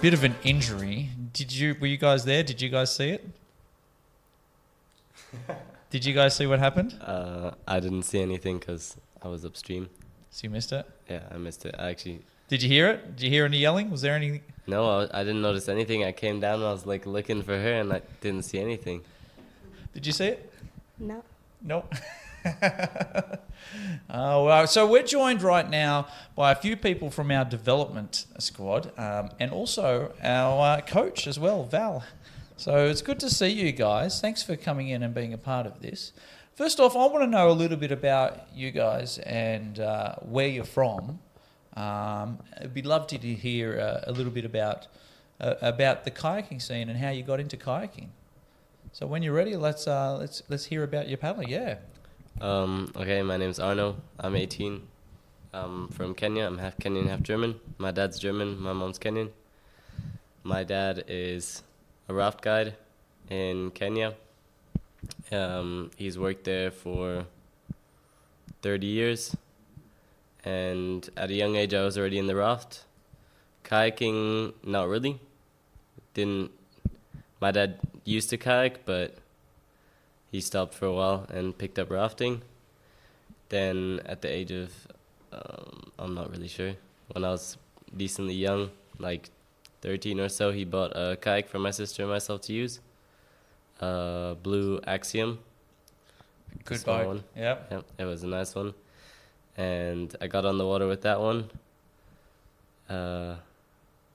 bit of an injury. Were you guys there? Did you guys see it? Did you guys see what happened? I didn't see anything because I was upstream. So you missed it? Yeah, I missed it. Did you hear it? Did you hear any yelling? Was there any? No, I didn't notice anything. I came down and I was like looking for her and I didn't see anything. Did you see it? No. Nope. Well, so we're joined right now by a few people from our development squad and also our coach as well, Val. So it's good to see you guys. Thanks for coming in and being a part of this. First off, I want to know a little bit about you guys and where you're from. It'd be lovely to hear a little bit about the kayaking scene and how you got into kayaking. So when you're ready, let's hear about your paddling. Yeah. Okay, my name's Arno. I'm 18. I'm from Kenya. I'm half Kenyan, half German. My dad's German. My mom's Kenyan. My dad is a raft guide in Kenya. He's worked there for 30 years. And at a young age, I was already in the raft. Kayaking, not really. My dad used to kayak, but he stopped for a while and picked up rafting. Then at the age of, I'm not really sure, when I was decently young, like 13 or so, he bought a kayak for my sister and myself to use. Blue Axiom. Good boat. One. Yep, it was a nice one. And I got on the water with that one.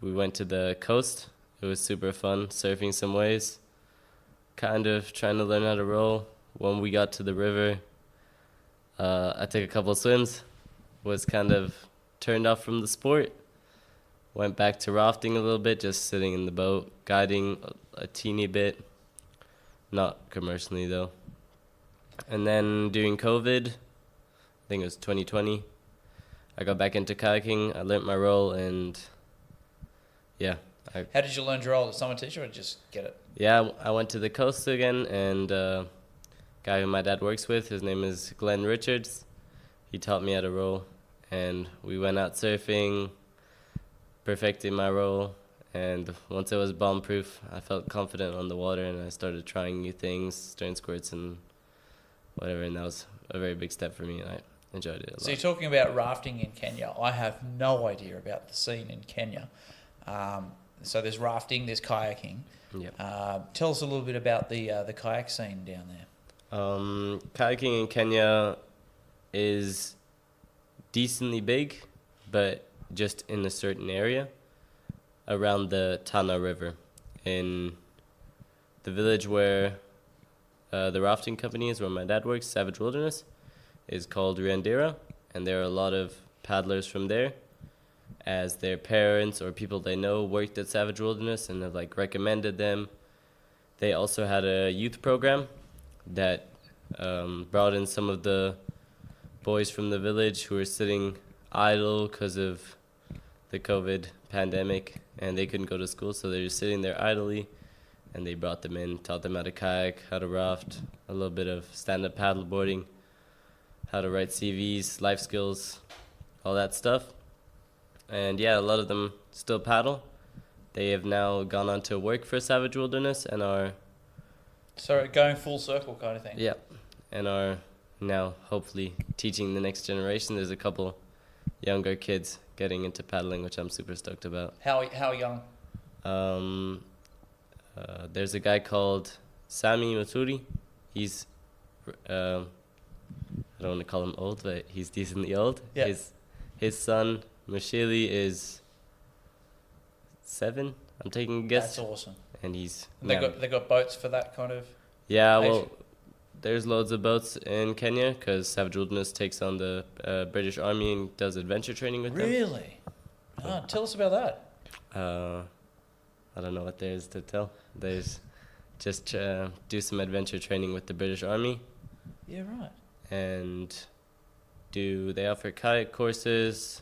We went to the coast. It was super fun, surfing some waves, kind of trying to learn how to roll. When we got to the river, I took a couple of swims, was kind of turned off from the sport. Went back to rafting a little bit, just sitting in the boat, guiding a teeny bit, not commercially though. And then during COVID, I think it was 2020, I got back into kayaking. I learnt my role and yeah. How did you learn to roll? Did someone teach you or just get it? Yeah, I went to the coast again and guy who my dad works with, his name is Glenn Richards. He taught me how to roll and we went out surfing, perfecting my roll, and once it was bomb-proof, I felt confident on the water and I started trying new things, stern squirts and whatever, and that was a very big step for me and I enjoyed it a lot. So you're talking about rafting in Kenya. I have no idea about the scene in Kenya. So there's rafting, there's kayaking. Yep. Tell us a little bit about the kayak scene down there. Kayaking in Kenya is decently big, but just in a certain area around the Tana River. In the village where the rafting company is, where my dad works, Savage Wilderness, is called Ruandera, and there are a lot of paddlers from there, as their parents or people they know worked at Savage Wilderness and have like recommended them. They also had a youth program that brought in some of the boys from the village who were sitting idle because of the COVID pandemic and they couldn't go to school, so they're just sitting there idly, and they brought them in, taught them how to kayak, how to raft, a little bit of stand-up paddle boarding, how to write CVs, life skills, all that stuff. And yeah, a lot of them still paddle. They have now gone on to work for Savage Wilderness and are... So going full circle kind of thing. Yeah, and are now hopefully teaching the next generation. There's a couple younger kids getting into paddling, which I'm super stoked about. How young? There's a guy called Sami Maturi. He's, I don't want to call him old, but he's decently old. Yeah. His son, Mushili, is 7, I'm taking a guess. That's awesome. And he's... They got boats for that kind of... Yeah, age? well, there's loads of boats in Kenya because Savage Wilderness takes on the British Army and does adventure training with them. Really? Oh, tell us about that. I don't know what there is to tell. There's just do some adventure training with the British Army. Yeah, right. And they offer kayak courses,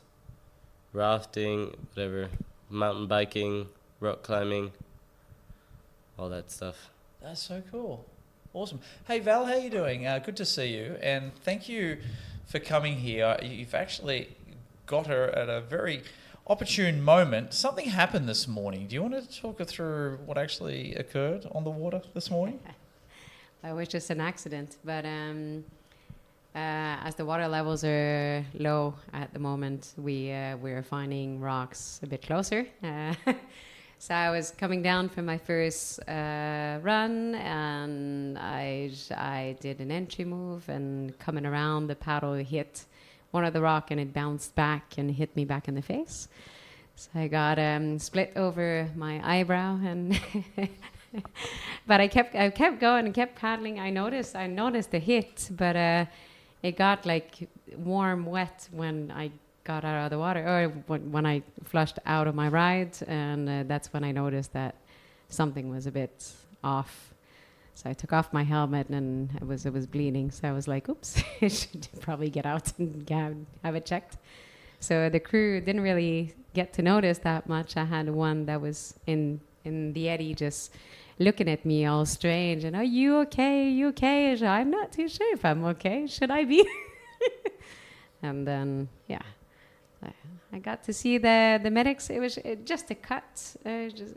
rafting, whatever, mountain biking, rock climbing, all that stuff. That's so cool. Awesome. Hey, Val, how you doing? Good to see you. And thank you for coming here. You've actually got her at a very opportune moment. Something happened this morning. Do you want to talk us through what actually occurred on the water this morning? It was just an accident, but as the water levels are low at the moment, we're finding rocks a bit closer. So I was coming down from my first run, and I did an entry move, and coming around, the paddle hit one of the rock, and it bounced back and hit me back in the face. So I got split over my eyebrow, and but I kept going and kept paddling. I noticed the hit, but it got like warm, wet when I got out of the water, or when I flushed out of my ride, and that's when I noticed that something was a bit off. So I took off my helmet, and it was bleeding. So I was like, "Oops, I should probably get out and have it checked." So the crew didn't really get to notice that much. I had one that was in the eddy, just looking at me all strange, and "Are you okay? You okay?" So I'm not too sure if I'm okay. Should I be? And then I got to see the medics. It was just a cut, just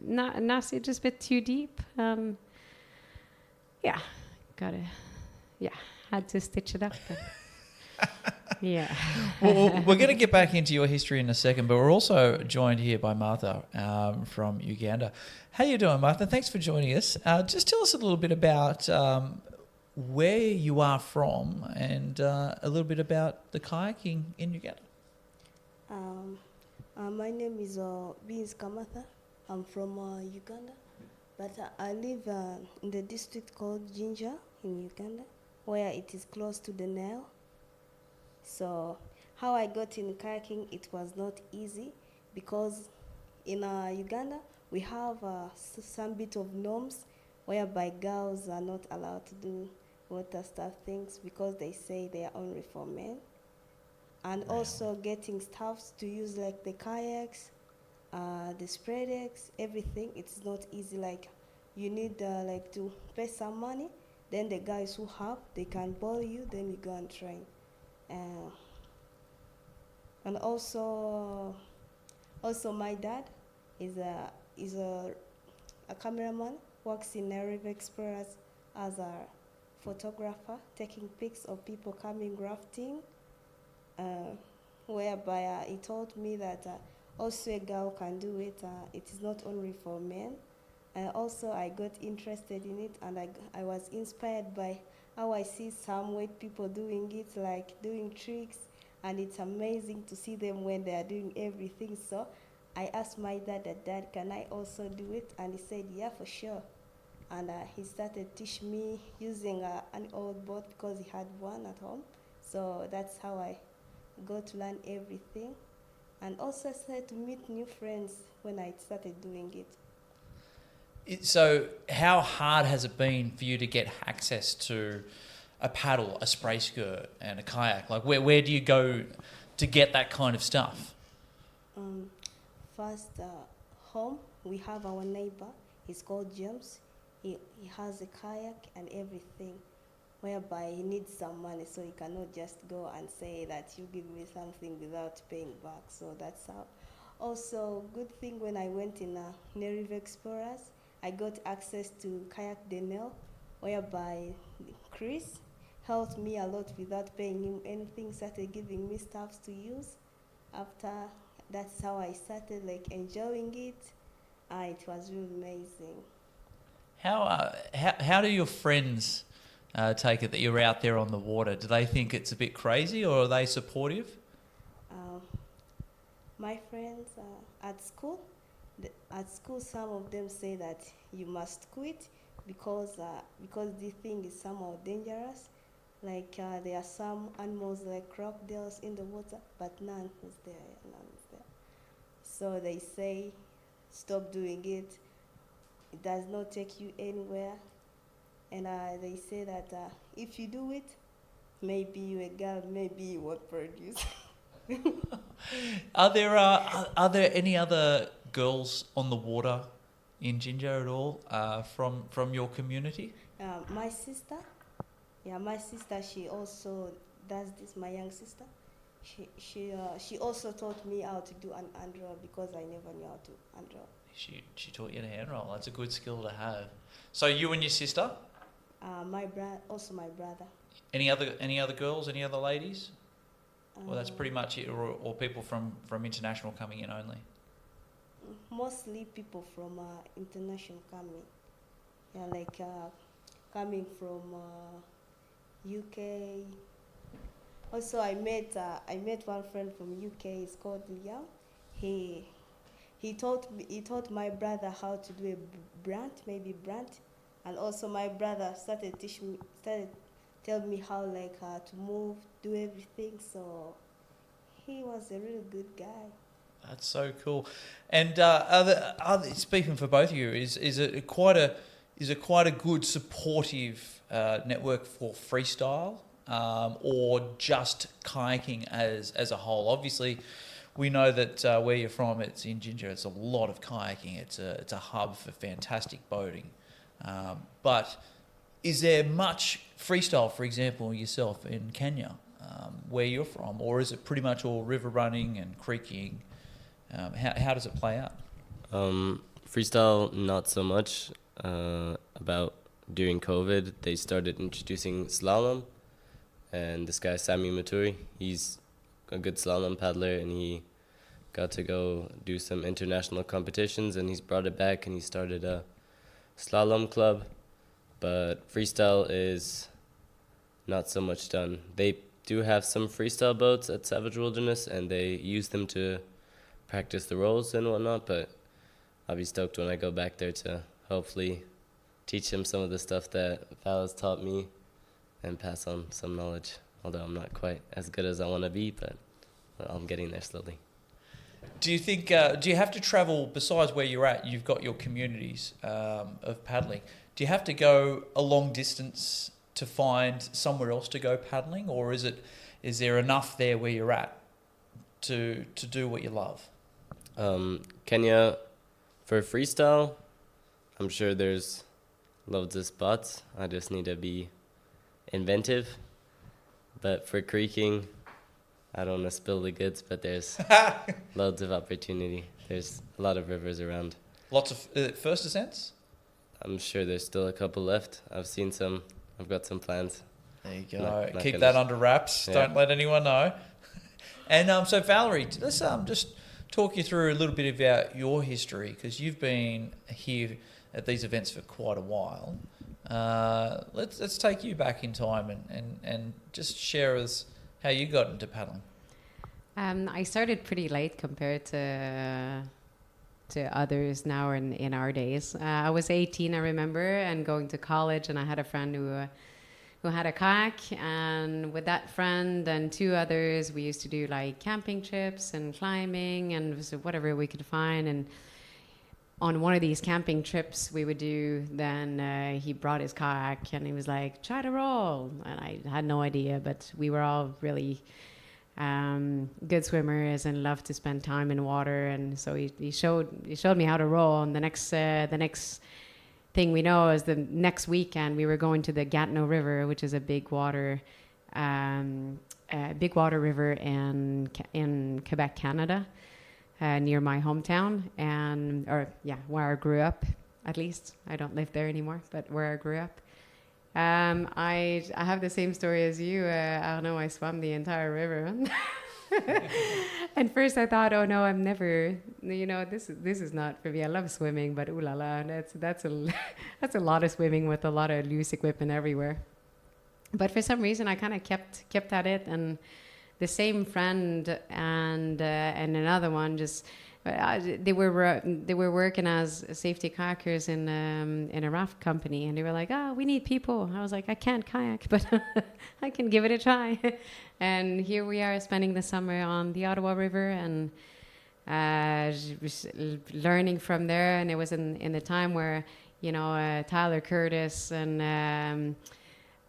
not just a bit too deep. Had to stitch it up. Yeah. Well, we're going to get back into your history in a second, but we're also joined here by Martha from Uganda. How you doing, Martha? Thanks for joining us. Just tell us a little bit about where you are from, and a little bit about the kayaking in Uganda. My name is Beans Kamatha. I'm from Uganda, but I live in the district called Jinja in Uganda, where it is close to the Nile. So how I got in kayaking, it was not easy, because in Uganda we have some bit of norms whereby girls are not allowed to do water stuff things, because they say they are only for men. And also getting staffs to use like the kayaks, the spread decks, everything. It's not easy. Like you need like to pay some money. Then the guys who have, they can borrow you. Then you go and train. And also my dad is a cameraman. Works in River Explorers as a photographer, taking pics of people coming rafting. Whereby he told me that also a girl can do it. It is not only for men. Also, I got interested in it, and I was inspired by how I see some white people doing it, like doing tricks, and it's amazing to see them when they are doing everything. So I asked my dad, "Dad, can I also do it?" And he said, "Yeah, for sure." And he started teaching me using an old boat, because he had one at home. So that's how I got to learn everything, and also started to meet new friends when I started doing it. So how hard has it been for you to get access to a paddle, a spray skirt, and a kayak? Like where do you go to get that kind of stuff? First, home, we have our neighbor. He's called James. He has a kayak and everything, whereby he needs some money, so he cannot just go and say that you give me something without paying back. So that's how. Also, good thing when I went in River Explorers, I got access to Kayak Denel, whereby Chris helped me a lot without paying him anything, started giving me stuff to use. After, that's how I started like enjoying it. It was really amazing. How do your friends take it that you're out there on the water? Do they think it's a bit crazy, or are they supportive? My friends at school, some of them say that you must quit because the thing is somehow dangerous. Like there are some animals like crocodiles in the water, but none is there. So they say, stop doing it. It does not take you anywhere. And they say that if you do it, maybe you're a girl, maybe you won't produce. Are there any other girls on the water in Ginger at all from your community? My sister, she also does this. My young sister, she also taught me how to do an hand roll because I never knew how to hand roll. She taught you to hand roll. That's a good skill to have. So you and your sister? My brother. Any other girls? Any other ladies? Well, that's pretty much it, or people from international coming in only. Mostly people from international coming. Yeah, like coming from UK. Also, I met one friend from UK. He's called Liam. He taught my brother how to do a brant, and also my brother started tell me how to move, do everything. So he was a really good guy. That's so cool. And speaking for both of you, is it quite a good supportive network for freestyle, or just kayaking as a whole? Obviously, we know that where you're from, it's in Ginger. It's a lot of kayaking. It's a hub for fantastic boating. But is there much freestyle, for example, yourself in Kenya, where you're from, or is it pretty much all river running and creeking? How does it play out? Freestyle, not so much. About during COVID, they started introducing slalom, and this guy Sami Maturi, he's a good slalom paddler, and he got to go do some international competitions, and he's brought it back, and he started a slalom club. But freestyle is not so much done. They do have some freestyle boats at Savage Wilderness, and they use them to practice the rolls and whatnot, but I'll be stoked when I go back there to hopefully teach him some of the stuff that Val has taught me and pass on some knowledge, although I'm not quite as good as I want to be, but I'm getting there slowly. Do you think, do you have to travel, besides where you're at, you've got your communities of paddling, do you have to go a long distance to find somewhere else to go paddling, or is there enough there where you're at to do what you love? Kenya, for freestyle, I'm sure there's loads of spots. I just need to be inventive. But for creeking, I don't want to spill the goods, but there's loads of opportunity. There's a lot of rivers around. Lots of first ascents? I'm sure there's still a couple left. I've seen some. I've got some plans. There you go. Not Keep that under wraps. Yeah. Don't let anyone know. And so Valerie, let's just talk you through a little bit about your history, because you've been here at these events for quite a while. Let's take you back in time and just share with us how you got into paddling. I started pretty late compared to others now in our days. I was 18, I remember, and going to college, and I had a friend who had a kayak, and with that friend and two others, we used to do like camping trips and climbing and whatever we could find. And on one of these camping trips we would do, then he brought his kayak and he was like, try to roll. And I had no idea, but we were all really good swimmers and loved to spend time in water. And so he showed me how to roll. And the next thing we know is the next weekend we were going to the Gatineau River, which is a big water river in Quebec, Canada, near my hometown, where I grew up. At least I don't live there anymore, but where I grew up. I have the same story as you. I don't know. I swam the entire river. And first I thought, oh no, I'm never. This is not for me. I love swimming, but ooh la la, that's a lot of swimming with a lot of loose equipment everywhere. But for some reason, I kind of kept at it, and the same friend and another one just. They were working as safety kayakers in a raft company, and they were like, we need people. I was like, I can't kayak, but I can give it a try. And here we are spending the summer on the Ottawa River and learning from there. And it was in the time where, Tyler Curtis and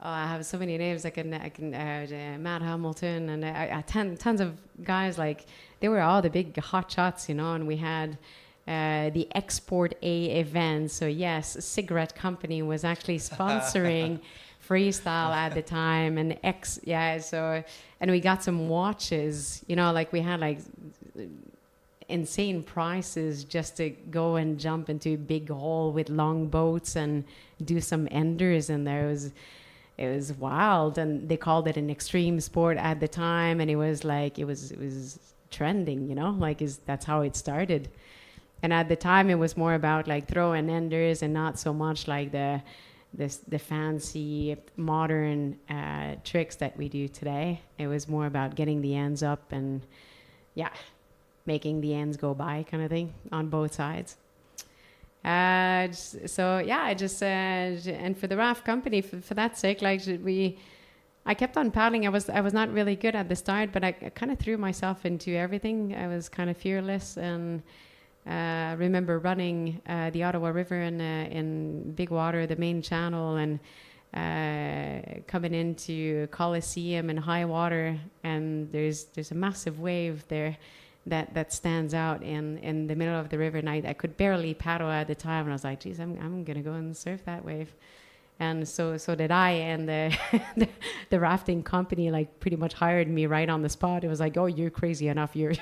I have so many names. I can Matt Hamilton and tons of guys. Like, they were all the big hot shots, and we had the Export A event. So yes, a cigarette company was actually sponsoring freestyle at the time, and and we got some watches, you know, like we had like insane prices just to go and jump into a big hole with long boats and do some enders in there. It was wild, and they called it an extreme sport at the time, and it was trending, you know, like that's how it started. And at the time it was more about like throwing enders and not so much like the fancy modern tricks that we do today. It was more about getting the ends up and making the ends go by kind of thing on both sides. And for the raft company, for that sake, like I kept on paddling. I was not really good at the start, but I kind of threw myself into everything. I was kind of fearless, and remember running the Ottawa River in big water, the main channel, and coming into Coliseum in high water, and there's a massive wave there that stands out in the middle of the river, and I could barely paddle at the time, and I was like, geez, I'm gonna go and surf that wave. And so did I, and the rafting company like pretty much hired me right on the spot. It was like, oh, you're crazy enough, you're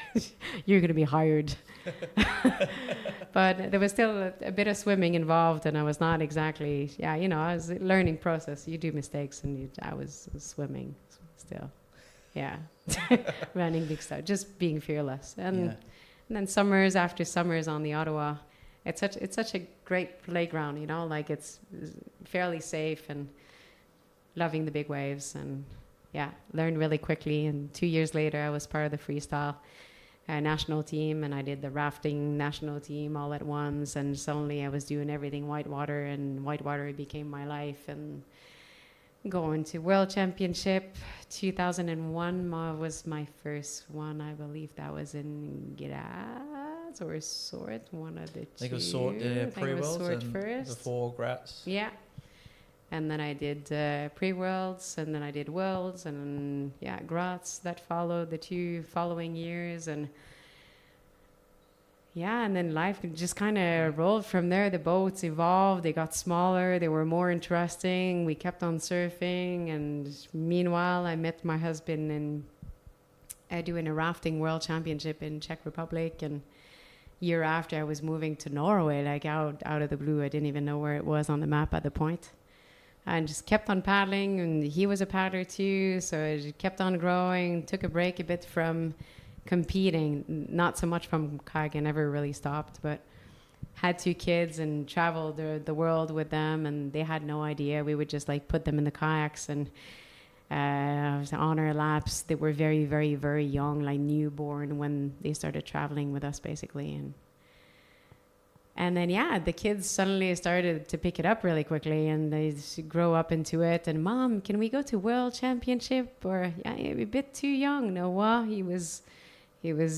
gonna be hired. But there was still a bit of swimming involved, and I was not exactly, I was a learning process. You do mistakes, and I was swimming still. Yeah, running big stuff, just being fearless, and then summers after summers on the Ottawa, it's such a great playground, you know, like it's fairly safe, and loving the big waves, and learned really quickly. And 2 years later, I was part of the freestyle national team, and I did the rafting national team all at once, and suddenly I was doing everything whitewater, and whitewater became my life. And going to World Championship 2001 was my first one. I believe that was in Graz or Sword, one of the two. I think it was Sword, pre-Worlds and first. before Graz. Yeah. And then I did pre-Worlds, and then I did Worlds, and Graz that followed the 2 following years. And then life just kind of rolled from there. The boats evolved, they got smaller, they were more interesting. We kept on surfing, and meanwhile I met my husband and doing a rafting world championship in Czech Republic. And year after, I was moving to Norway, like out of the blue. I didn't even know where it was on the map at the point. And just kept on paddling, and he was a paddler too, so I kept on growing. Took a break a bit from competing, not so much from kayak. I never really stopped, but had 2 kids and traveled the world with them, and they had no idea. We would just like put them in the kayaks and on our laps. They were very, very, very young, like newborn, when they started traveling with us, basically. And then, the kids suddenly started to pick it up really quickly, and they grow up into it. And, Mom, can we go to World Championship? Or, a bit too young. Noah, he was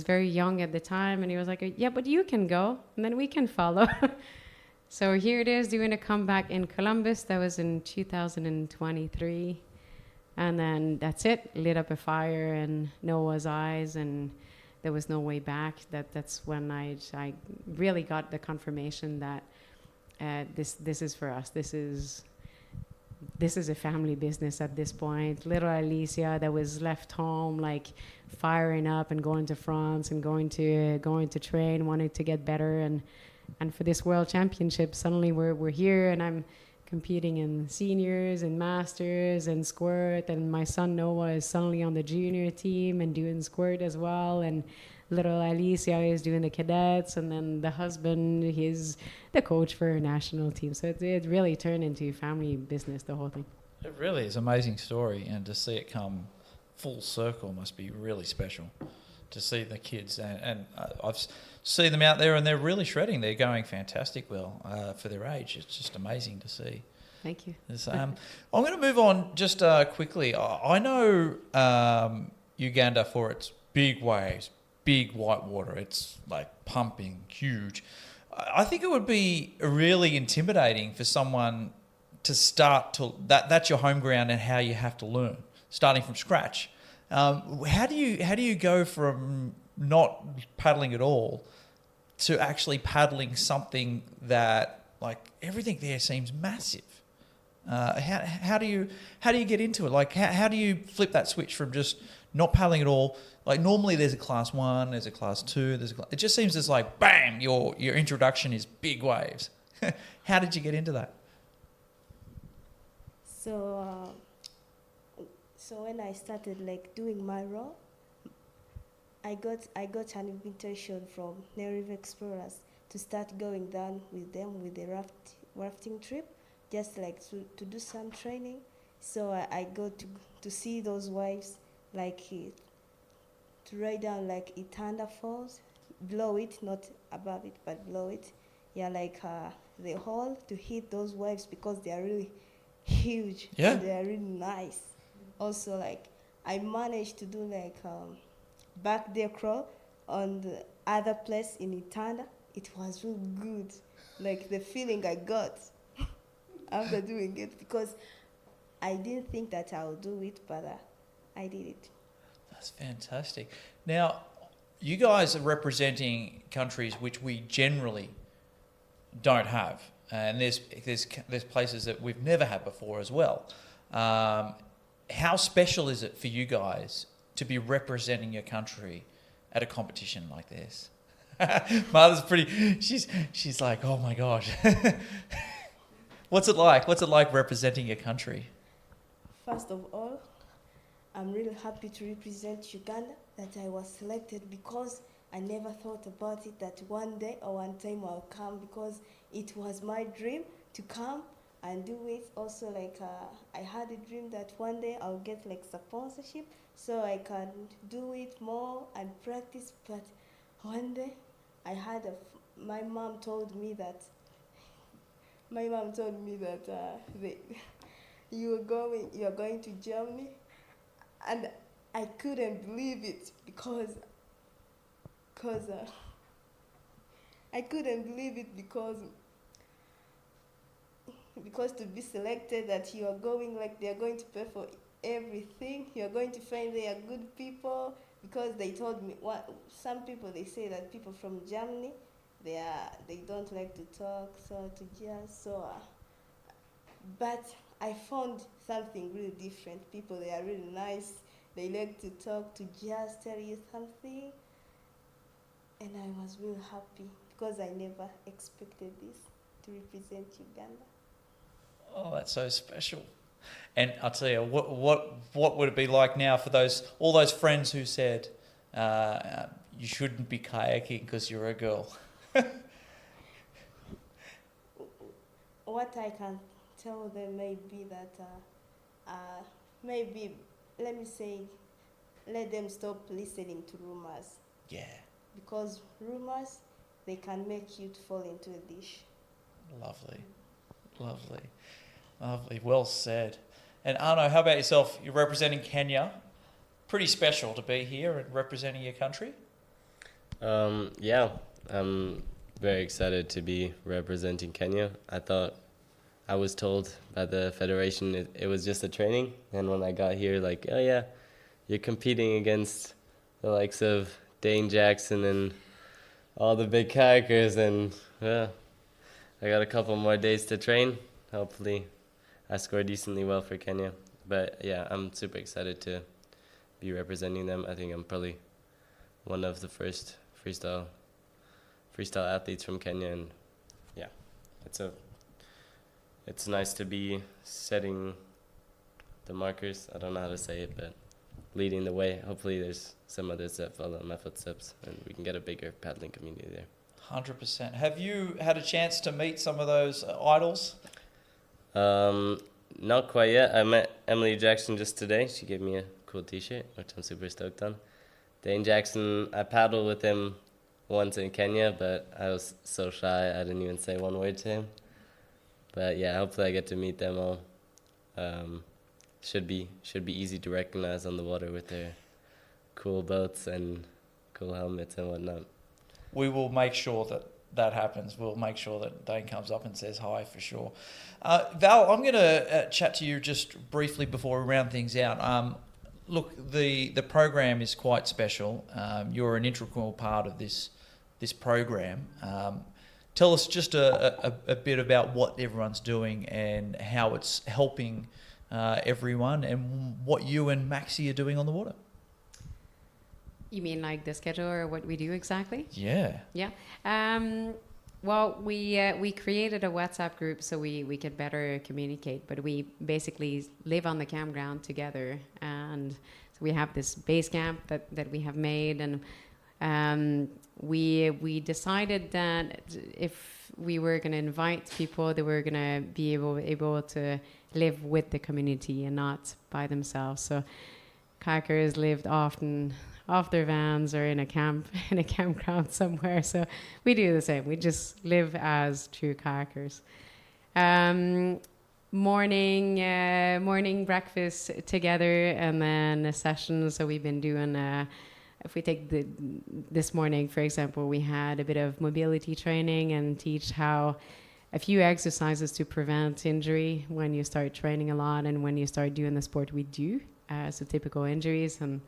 very young at the time, and he was like, yeah, but you can go, and then we can follow. So here it is, doing a comeback in Columbus. That was in 2023. And then that's it, lit up a fire in Noah's eyes, and there was no way back. That's when I really got the confirmation that this is for us. This is a family business at this point. Little Alicia that was left home, like firing up and going to France and going to train, wanting to get better, and for this World Championship, suddenly we're here, and I'm competing in seniors and masters and squirt, and my son Noah is suddenly on the junior team and doing squirt as well, and little Alicia is doing the cadets, and then the husband, he's the coach for our national team. So it really turned into family business, the whole thing. It really is an amazing story, and to see it come full circle must be really special. To see the kids, and I've seen them out there, and they're really shredding. They're going fantastic well for their age. It's just amazing to see. Thank you. I'm going to move on just quickly. I know Uganda for its big waves, big whitewater. It's like pumping, huge. I think it would be really intimidating for someone to start to that's your home ground and how you have to learn, starting from scratch. How do you go from not paddling at all to actually paddling something that, like, everything there seems massive? How do you get into it? Like how do you flip that switch from just not paddling at all? Like normally there's a class 1, there's a class 2, it just seems it's like bam, your introduction is big waves. How did you get into that? So when I started like doing my role, I got an invitation from Nile River Explorers to start going down with them with the rafting trip, just like to do some training. So I go to see those waves, like to ride down like Itanda Falls, below it, not above it, but below it. Yeah, like the hole to hit those waves because they are really huge. Yeah. And they are really nice. Also, like I managed to do like back there crawl on the other place in Itanda. It was really good. Like the feeling I got after doing it, because I didn't think that I would do it, but I did it. That's fantastic. Now, you guys are representing countries which we generally don't have, and there's places that we've never had before as well. How special is it for you guys to be representing your country at a competition like this? Mother's she's like, oh my gosh. What's it like? What's it like representing your country? First of all, I'm really happy to represent Uganda, that I was selected, because I never thought about it that one day or one time I'll come, because it was my dream to come and do it. Also, like I had a dream that one day I'll get like sponsorship so I can do it more and practice. But one day I had my mom told me that you are going to Germany, and I couldn't believe it because I couldn't believe it because to be selected, that you are going, like they are going to pay for everything. You are going to find they are good people, because they told me some people, they say that people from Germany they don't like to talk, so to just but I found something really different. People, they are really nice. They like to talk, to just tell you something. And I was really happy because I never expected this, to represent Uganda. Oh, that's so special. And I'll tell you, what would it be like now for all those friends who said you shouldn't be kayaking because you're a girl? What I can tell them may be that maybe, let me say, let them stop listening to rumors. Yeah. Because rumors, they can make you to fall into a dish. Lovely. Lovely. Lovely. Well said. And Arno, how about yourself? You're representing Kenya. Pretty special to be here and representing your country. Yeah, I'm very excited to be representing Kenya. I was told by the federation it was just a training, and when I got here, like, oh yeah, you're competing against the likes of Dane Jackson and all the big kayakers, and yeah, I got a couple more days to train. Hopefully I score decently well for Kenya. But yeah, I'm super excited to be representing them. I think I'm probably one of the first freestyle athletes from Kenya, and yeah, it's nice to be setting the markers. I don't know how to say it, but leading the way. Hopefully there's some others that follow in my footsteps, and we can get a bigger paddling community there. 100%. Have you had a chance to meet some of those idols? Not quite yet. I met Emily Jackson just today. She gave me a cool t-shirt, which I'm super stoked on. Dane Jackson, I paddled with him once in Kenya, but I was so shy I didn't even say one word to him. But yeah, hopefully I get to meet them all. Should be easy to recognize on the water with their cool boats and cool helmets and whatnot. We will make sure that happens. We'll make sure that Dane comes up and says hi for sure. Val, I'm going to chat to you just briefly before we round things out. Look, the program is quite special. You're an integral part of this program. tell us just a bit about what everyone's doing and how it's helping everyone, and what you and Maxi are doing on the water. You mean like the schedule or what we do exactly? Yeah. Yeah. Well, we created a WhatsApp group so we could better communicate, but we basically live on the campground together, and so we have this base camp that we have made, and we decided that if we were going to invite people, they were going to be able to live with the community and not by themselves. So kayakers lived often off their vans or in a campground somewhere. So we do the same. We just live as true kayakers. Morning breakfast together, and then a session. So we've been doing. If we take this morning, for example, we had a bit of mobility training and teach how a few exercises to prevent injury when you start training a lot and when you start doing the sport we do. So typical injuries, and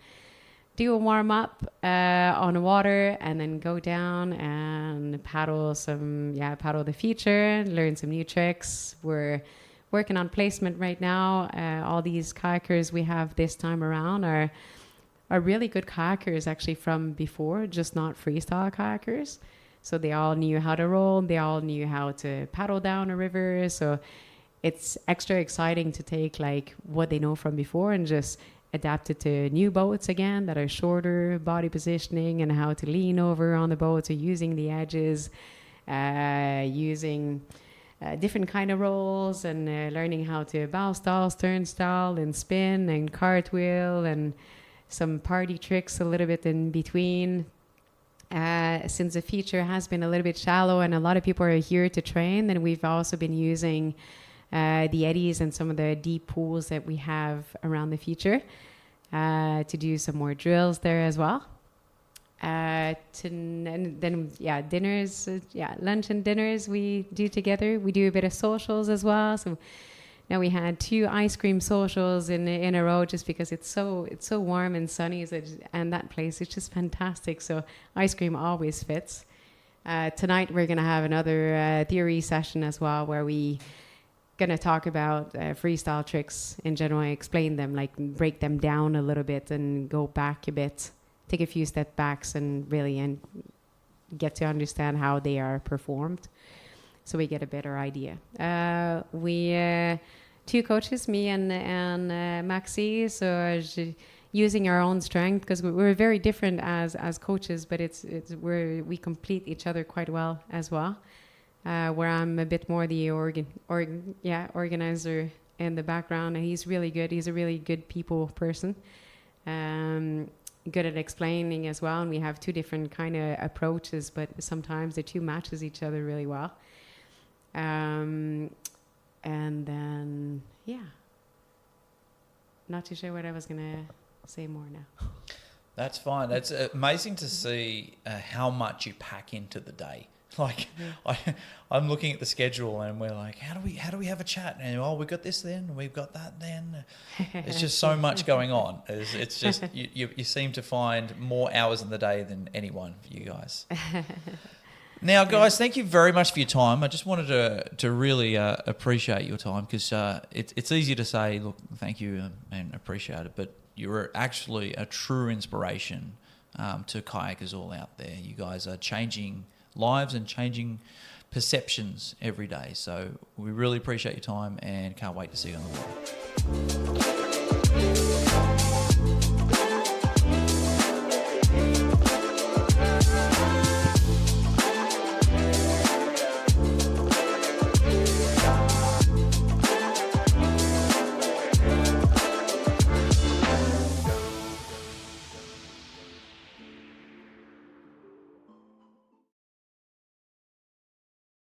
do a warm-up on the water, and then go down and paddle the feature, learn some new tricks. We're working on placement right now. All these kayakers we have this time around are really good kayakers actually from before, just not freestyle kayakers. So they all knew how to roll, they all knew how to paddle down a river. So it's extra exciting to take like what they know from before and just adapted to new boats again that are shorter, body positioning, and how to lean over on the boat, so using the edges, using different kind of rolls, and learning how to bow style, stern style, and spin, and cartwheel, and some party tricks a little bit in between. Since the feature has been a little bit shallow and a lot of people are here to train, then we've also been using the eddies and some of the deep pools that we have around the feature to do some more drills there as well. Dinners, lunch and dinners we do together. We do a bit of socials as well. So now we had 2 ice cream socials in a row, just because it's so warm and sunny, and that place is just fantastic. So ice cream always fits. Tonight we're gonna have another theory session as well, where we gonna talk about freestyle tricks in general, explain them, like break them down a little bit and go back a bit, take a few step backs and really get to understand how they are performed, so we get a better idea. We 2 coaches, me and Maxi, so using our own strength, because we're very different as coaches, but we complete each other quite well as well. Where I'm a bit more the organizer in the background, and he's really good. He's a really good people person, good at explaining as well. And we have 2 different kind of approaches, but sometimes the 2 matches each other really well. And then, not too sure what I was gonna say more now. That's fine. That's amazing to see how much you pack into the day. Like, I'm looking at the schedule and we're like, how do we have a chat? And we got this then, we've got that then. It's just so much going on. It's just you seem to find more hours in the day than anyone, you guys. Now, guys, thank you very much for your time. I just wanted to really appreciate your time, because it's easy to say, look, thank you and appreciate it, but you're actually a true inspiration to kayakers all out there. You guys are changing lives and changing perceptions every day. So we really appreciate your time and can't wait to see you on the water.